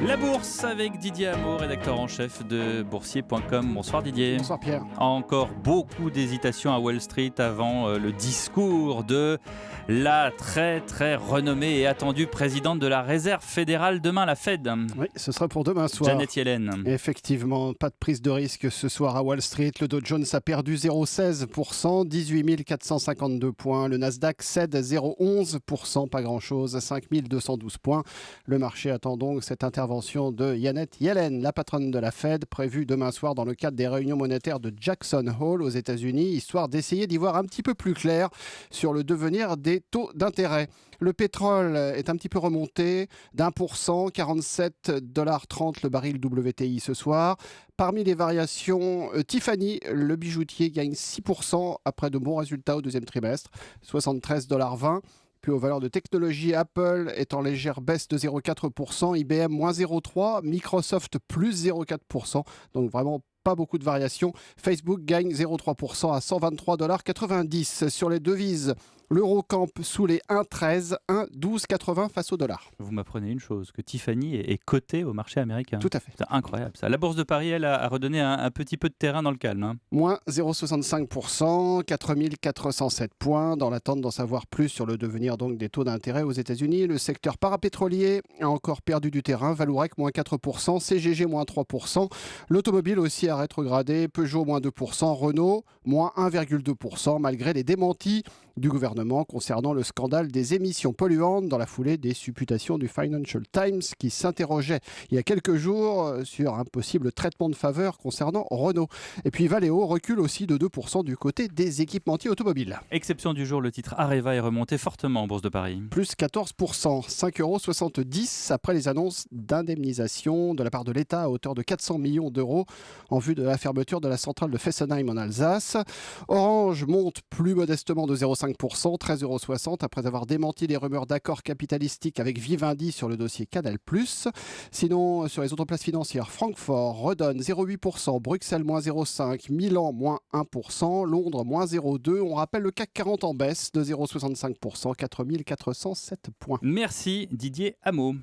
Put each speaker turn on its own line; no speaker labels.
La bourse avec Didier Hameau, rédacteur en chef de boursier.com. Bonsoir Didier.
Bonsoir Pierre.
Encore beaucoup d'hésitations à Wall Street avant le discours de la très très renommée et attendue présidente de la Réserve fédérale demain, la Fed.
Oui, ce sera pour demain soir.
Janet Yellen.
Effectivement, pas de prise de risque ce soir à Wall Street. Le Dow Jones a perdu 0,16%, 18 452 points. Le Nasdaq cède 0,11%, pas grand-chose, 5 212 points. Le marché attend donc cette intervention de Janet Yellen, la patronne de la Fed, prévue demain soir dans le cadre des réunions monétaires de Jackson Hole aux États-Unis, histoire d'essayer d'y voir un petit peu plus clair sur le devenir des taux d'intérêt. Le pétrole est un petit peu remonté d'1%, 47,30 $ le baril WTI ce soir. Parmi les variations, Tiffany, le bijoutier, gagne 6% après de bons résultats au deuxième trimestre, 73,20 $. Puis aux valeurs de technologie, Apple est en légère baisse de 0,4%, IBM moins 0,3%, Microsoft plus 0,4%. Donc vraiment pas beaucoup de variations. Facebook gagne 0,3% à 123,90 $ sur les devises. L'euro campe sous les 1,13, 1,12,80 face au dollar.
Vous m'apprenez une chose, que Tiffany est cotée au marché américain.
Tout à fait.
C'est incroyable ça. La bourse de Paris, elle a redonné un petit peu de terrain dans le calme.
Moins 0,65%, 4407 points. Dans l'attente d'en savoir plus sur le devenir donc des taux d'intérêt aux États-Unis, le secteur parapétrolier a encore perdu du terrain. Vallourec, moins 4%, CGG, moins 3%. L'automobile aussi a rétrogradé. Peugeot, moins 2%. Renault, moins 1,2%, malgré les démentis du gouvernement concernant le scandale des émissions polluantes dans la foulée des supputations du Financial Times qui s'interrogeait il y a quelques jours sur un possible traitement de faveur concernant Renault. Et puis Valeo recule aussi de 2% du côté des équipementiers automobiles.
Exception du jour, le titre Areva est remonté fortement en bourse de Paris.
Plus 14%, 5,70 € après les annonces d'indemnisation de la part de l'État à hauteur de 400 millions d'euros en vue de la fermeture de la centrale de Fessenheim en Alsace. Orange monte plus modestement de 0,5%, 13,60 € après avoir démenti les rumeurs d'accord capitalistique avec Vivendi sur le dossier Canal+. Sinon, sur les autres places financières, Francfort redonne 0,8%, Bruxelles moins 0,5%, Milan moins 1%, Londres moins 0,2%. On rappelle le CAC 40 en baisse de 0,65%, 4 407 points.
Merci Didier Hameau.